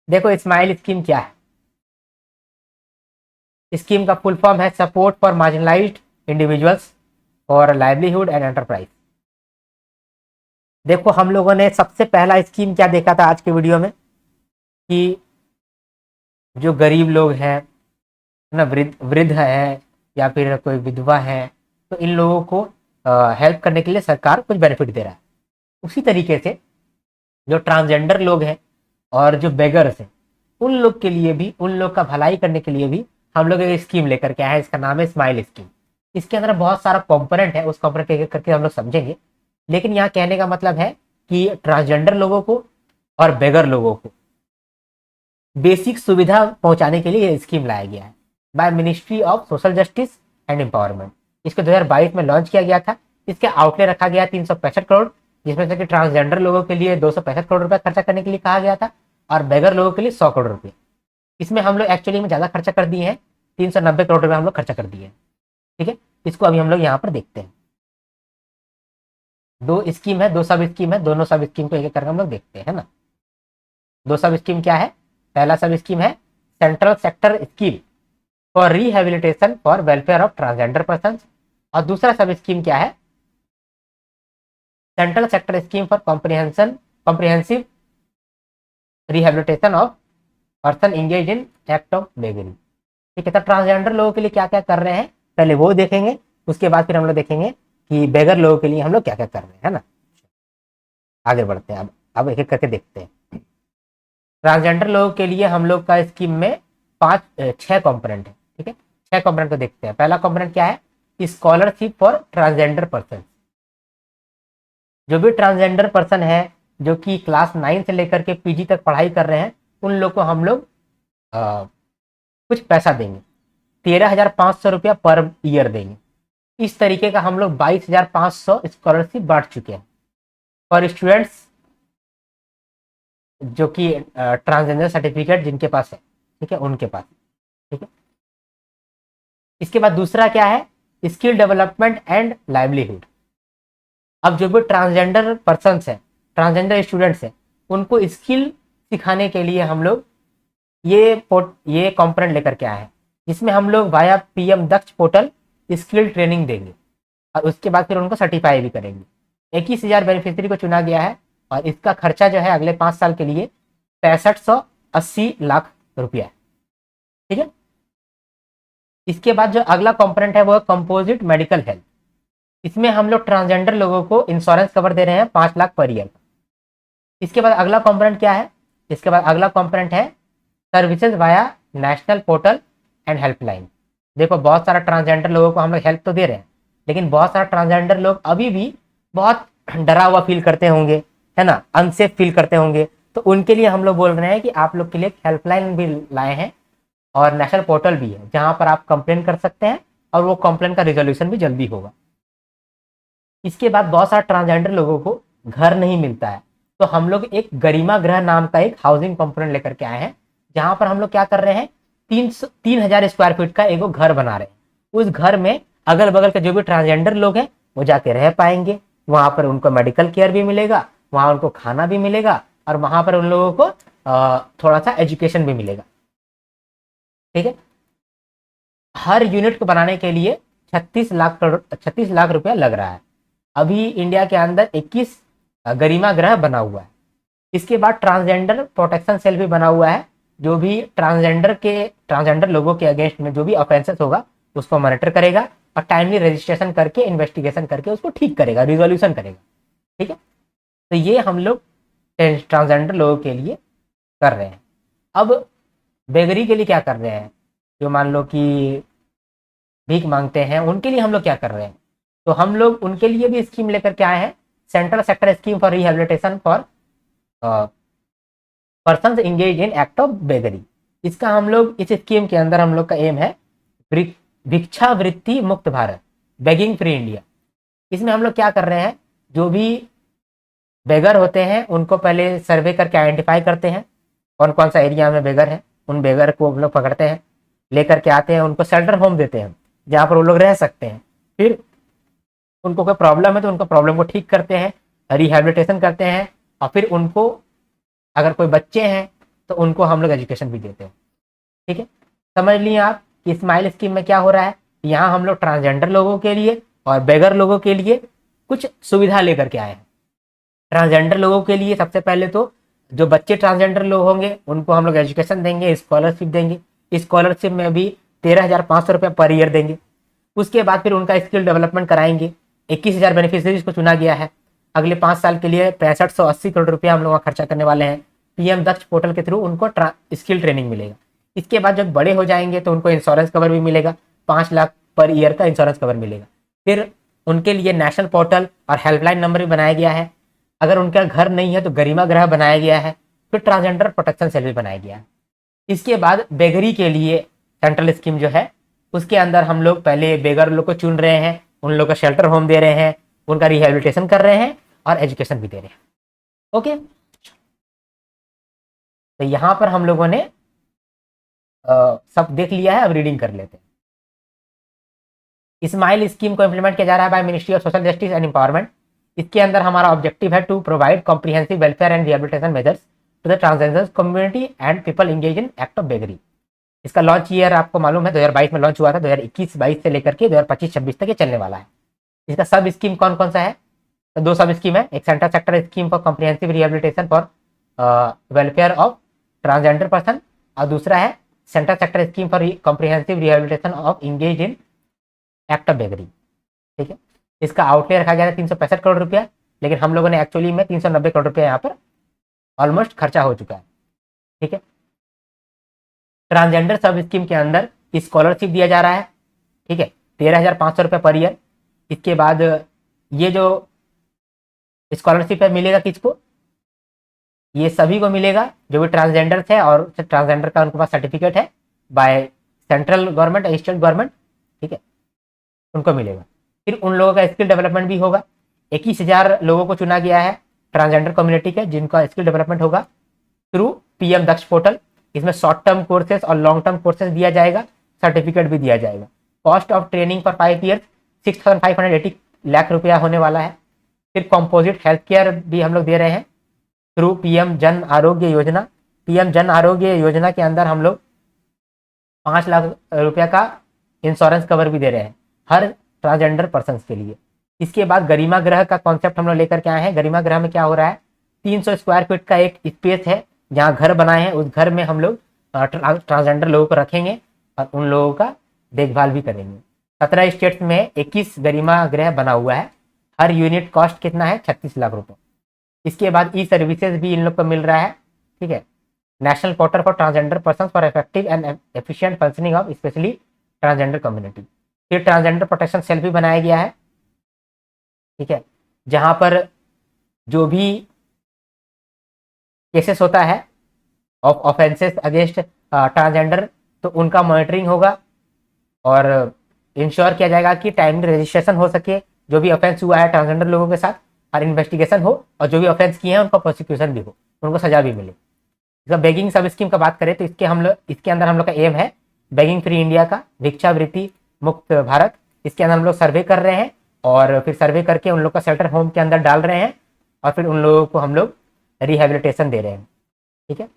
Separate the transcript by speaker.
Speaker 1: देखो smile scheme क्या है। स्कीम का फुल फॉर्म है support for marginalised individuals for livelihood and enterprise. देखो हम लोगों ने सबसे पहला स्कीम क्या देखा था आज के वीडियो में कि जो गरीब लोग हैं ना, वृद्ध वृद्ध है या फिर कोई विधवा है, तो इन लोगों को हेल्प करने के लिए सरकार कुछ बेनिफिट दे रहा है। उसी तरीके से जो ट्रांसजेंडर लोग हैं और जो बेगर्स हैं, उन लोग के लिए भी, उन लोग का भलाई करने के लिए भी हम लोग एक स्कीम लेकर के आए हैं। इसका नाम है स्माइल स्कीम। इसके अंदर बहुत सारा कंपोनेंट है, उस कंपोनेंट एक एक करके हम लोग समझेंगे। लेकिन यहाँ कहने का मतलब है कि ट्रांसजेंडर लोगों को और बेगर लोगों को बेसिक सुविधा पहुंचाने के लिए ये स्कीम लाया गया है by ministry of social justice and empowerment. इसको 2022 में लॉन्च किया गया था। इसके आउटले रखा गया 365 करोड़, जिसमें से कि ट्रांसजेंडर लोगों के लिए 265 करोड़ रुपया खर्चा करने के लिए कहा गया था और बेगर लोगों के लिए 100 करोड़ रुपये। इसमें हम लोग एक्चुअली में ज़्यादा खर्चा कर दिए हैं, 390 करोड़ रुपये हम लोग खर्चा कर दिए हैं। ठीक है, इसको अभी हम लोग यहाँ पर देखते हैं। दो स्कीम है, दो सब स्कीम है, दोनों सब स्कीम को एक एक करके हम लोग देखते हैं ना। दो सब स्कीम क्या है? पहला सब स्कीम है central sector scheme for rehabilitation for welfare of transgender person, और दूसरा सब स्कीम क्या है? Central sector scheme for comprehensive rehabilitation of person engage in act of beggary. ठीक है, तो ट्रांसजेंडर लोगों के लिए क्या क्या कर रहे हैं पहले वो देखेंगे, उसके बाद फिर हम लोग देखेंगे कि बेगर लोगों के लिए हम लोग क्या क्या कर रहे हैं, है ना। आगे बढ़ते हैं, अब एक एक करके देखते हैं। ट्रांसजेंडर लोगों के लिए हम लोग का स्कीम में 6 कंपोनेंट है। ठीक है, 6 कंपोनेंट को देखते हैं। पहला कंपोनेंट क्या है? Scholarship for transgender person. जो भी ट्रांसजेंडर पर्सन है जो कि क्लास 9 से लेकर के पीजी तक पढ़ाई कर रहे हैं, उन लोग को हम लोग कुछ पैसा देंगे, 13,500 रुपया पर ईयर देंगे। इस तरीके का हम लोग 22,500 स्कॉलरशिप बांट चुके हैं फॉर स्टूडेंट्स जो कि ट्रांसजेंडर सर्टिफिकेट जिनके पास है। ठीक है, उनके पास। ठीक है, इसके बाद दूसरा क्या है? Skill development and livelihood. अब जो भी ट्रांसजेंडर पर्सन है, ट्रांसजेंडर स्टूडेंट्स हैं, उनको स्किल सिखाने के लिए हम लोग ये कंपोनेंट लेकर के आए हैं, जिसमें हम लोग वाया पीएम दक्ष पोर्टल स्किल ट्रेनिंग देंगे और उसके बाद फिर उनको सर्टिफाई भी करेंगे। 21,000 बेनिफिशियरी को चुना गया है और इसका खर्चा जो है अगले 5 साल के लिए 6580 लाख रुपया है। ठीक है, इसके बाद जो अगला कंपोनेंट है वो है कंपोजिट मेडिकल हेल्थ। इसमें हम लोग ट्रांसजेंडर लोगों को इंश्योरेंस कवर दे रहे हैं 5 लाख पर ईयर। इसके बाद अगला कंपोनेंट क्या है? इसके बाद अगला कंपोनेंट है services via national portal and helpline. देखो बहुत सारा ट्रांसजेंडर लोगों को हम लोग हेल्प तो दे रहे हैं, लेकिन बहुत सारा ट्रांसजेंडर लोग अभी भी बहुत डरा हुआ फील करते होंगे, है ना, अनसेफ फील करते होंगे। तो उनके लिए हम लोग बोल रहे हैं कि आप लोग के लिए हेल्पलाइन भी लाए हैं और नेशनल पोर्टल भी है, जहां पर आप कंप्लेन कर सकते हैं और वो कंप्लेन का रिजोल्यूशन भी जल्दी होगा। इसके बाद बहुत सारे ट्रांसजेंडर लोगों को घर नहीं मिलता है, तो हम लोग एक गरिमा गृह नाम का एक हाउसिंग कंपोनेंट लेकर के आए हैं, जहां पर हम लोग क्या कर रहे हैं, 3,000 स्क्वायर फीट का एक घर बना रहे हैं। उस घर में अगल बगल के जो भी ट्रांसजेंडर लोग हैं वो जाके रह पाएंगे। वहां पर उनको मेडिकल केयर भी मिलेगा, वहां उनको खाना भी मिलेगा और वहां पर उन लोगों को थोड़ा सा एजुकेशन भी मिलेगा। ठीक है, हर यूनिट को बनाने के लिए 36 लाख रुपया लग रहा है। अभी इंडिया के अंदर 21 गरिमा गृह बना हुआ है। इसके बाद ट्रांसजेंडर प्रोटेक्शन सेल भी बना हुआ है, जो भी ट्रांसजेंडर लोगों के अगेंस्ट में जो भी ऑफेंसेस होगा उसको मॉनिटर करेगा और टाइमली रजिस्ट्रेशन करके इन्वेस्टिगेशन करके उसको ठीक करेगा, रिजोल्यूशन करेगा। ठीक है, तो ये हम लोग ट्रांसजेंडर लोगों के लिए कर रहे हैं। अब बेगरी के लिए क्या कर रहे हैं? जो मान लो कि भीख मांगते हैं, उनके लिए हम लोग क्या कर रहे हैं? तो हम लोग उनके लिए भी स्कीम लेकर के आए हैं, central sector scheme for rehabilitation for person engage in act of beggary. इसका हम लोग इस स्कीम के अंदर हम लोग का एम है भिक्षावृत्ति मुक्त भारत, बेगिंग फ्री इंडिया। इसमें हम लोग क्या कर रहे हैं, जो भी बेगर होते हैं उनको पहले सर्वे करके आइडेंटिफाई करते हैं कौन कौन सा एरिया में बेगर है। उन बेगर को हम लोग पकड़ते हैं, लेकर के आते हैं, उनको शेल्टर होम देते हैं जहाँ पर वो लोग रह सकते हैं। फिर उनको कोई प्रॉब्लम है तो उनको प्रॉब्लम को ठीक करते हैं, रिहेबिलिटेशन करते हैं और फिर उनको, अगर कोई बच्चे हैं तो उनको हम लोग एजुकेशन भी देते हैं। ठीक है, समझ लिए आप कि स्माइल स्कीम में क्या हो रहा है। यहाँ हम लोग ट्रांसजेंडर लोगों के लिए और बेगर लोगों के लिए कुछ सुविधा लेकर के आए हैं। ट्रांसजेंडर लोगों के लिए सबसे पहले तो जो बच्चे ट्रांसजेंडर लोग होंगे उनको हम लोग एजुकेशन देंगे, स्कॉलरशिप देंगे। स्कॉलरशिप में भी 13,500 रुपये पर ईयर देंगे। उसके बाद फिर उनका स्किल डेवलपमेंट कराएंगे। 21,000 बेनिफिशरीज को चुना गया है। अगले 5 साल के लिए 6580 करोड़ रुपया हम लोग खर्चा करने वाले हैं। पीएम दक्ष पोर्टल के थ्रू उनको स्किल ट्रेनिंग मिलेगा। इसके बाद जब बड़े हो जाएंगे तो उनको इंश्योरेंस कवर भी मिलेगा, 5 लाख पर ईयर का इंश्योरेंस कवर मिलेगा। फिर उनके लिए नेशनल पोर्टल और हेल्पलाइन नंबर भी बनाया गया है। अगर उनका घर नहीं है तो गरिमा गृह बनाया गया है। फिर ट्रांसजेंडर प्रोटेक्शन सेल भी बनाया गया है। इसके बाद बेगरी के लिए सेंट्रल स्कीम जो है उसके अंदर हम लोग पहले बेगर लोग को चुन रहे हैं, उन लोग का शेल्टर होम दे रहे हैं, उनका रिहेबिलिटेशन कर रहे हैं और एजुकेशन भी दे रहे हैं। ओके, तो यहां पर हम लोगों ने सब देख लिया है। अब रीडिंग कर लेते हैं। स्माइल स्कीम को इंप्लीमेंट किया जा रहा है by ministry of social justice and empowerment. इसके अंदर हमारा ऑब्जेक्टिव है to provide comprehensive welfare and rehabilitation measures to the transgender community and people engage in act of beggary. इसका लॉन्च ईयर आपको मालूम है 2022 में लॉन्च हुआ था। 2021-22 से लेकर के 2025-26 तक ये चलने वाला है। इसका सब स्कीम कौन कौन सा है? तो 2 सब स्कीम है। एक central sector scheme for comprehensive rehabilitation for welfare of transgender person और दूसरा है central sector scheme for comprehensive rehabilitation of engage in act of beggary. ठीक है, इसका आउटले रखा गया है 365 करोड़ रुपया, लेकिन हम लोगों ने एक्चुअली में 390 करोड़ रुपया यहाँ पर ऑलमोस्ट खर्चा हो चुका है। ठीक है, ट्रांसजेंडर सब स्कीम के अंदर स्कॉलरशिप दिया जा रहा है। ठीक है, 13,500 रुपये पर ईयर। इसके बाद ये जो स्कॉलरशिप है मिलेगा किसको? ये सभी को मिलेगा जो भी ट्रांसजेंडर है और ट्रांसजेंडर का उनके पास सर्टिफिकेट है बाय सेंट्रल गवर्नमेंट और स्टेट गवर्नमेंट। ठीक है, उनको मिलेगा। फिर उन लोगों का स्किल डेवलपमेंट भी होगा। 21,000 लोगों को चुना गया है ट्रांसजेंडर कम्युनिटी के जिनका स्किल डेवलपमेंट होगा थ्रू पीएम दक्ष पोर्टल। इसमें शॉर्ट टर्म कोर्सेज और लॉन्ग टर्म कोर्सेज दिया जाएगा, सर्टिफिकेट भी दिया जाएगा। Cost of training for 5 years 6,580 lakh रुपया होने वाला है। फिर कॉम्पोजिट हेल्थ केयर भी हम लोग दे रहे हैं through PM Jan Arogya Yojana. PM Jan Arogya Yojana के अंदर हम लोग 5 लाख रुपया का इंश्योरेंस कवर भी दे रहे हैं हर ट्रांसजेंडर पर्सन के लिए। इसके बाद गरिमा गृह का कॉन्सेप्ट हम लोग लेकर के आए हैं। गरिमा गृह में क्या हो रहा है? 300 स्क्वायर फीट का एक स्पेस है जहाँ घर बनाए हैं। उस घर में हम लोग ट्रांसजेंडर लोगों को रखेंगे और उन लोगों का देखभाल भी करेंगे। 17 स्टेट्स में 21 गरिमा गृह बना हुआ है। हर यूनिट कॉस्ट कितना है? 36 लाख रुपए। इसके बाद ई सर्विसेज भी इन लोग को मिल रहा है। ठीक है, national portal for transgender person for effective and efficient functioning of specially transgender community. फिर ट्रांसजेंडर प्रोटेक्शन सेल भी बनाया गया है। ठीक है, जहां पर जो भी केसेस होता है ऑफ ऑफेंसेस अगेंस्ट ट्रांसजेंडर तो उनका मॉनिटरिंग होगा और इंश्योर किया जाएगा कि टाइमली रजिस्ट्रेशन हो सके जो भी ऑफेंस हुआ है ट्रांसजेंडर लोगों के साथ, और इन्वेस्टिगेशन हो और जो भी ऑफेंस किए हैं उनका प्रोसिक्यूशन भी हो, उनको सजा भी मिले। इसका बेगिंग सब स्कीम का बात करें तो इसके अंदर हम लोग का एम है बेगिंग फ्री इंडिया का, भिक्षावृत्ति मुक्त भारत। इसके अंदर हम लोग सर्वे कर रहे हैं और फिर सर्वे करके उन लोग का शेल्टर होम के अंदर डाल रहे हैं और फिर उन लोगों को हम लोग रिहेबिलिटेशन दे रहे हैं। ठीक है,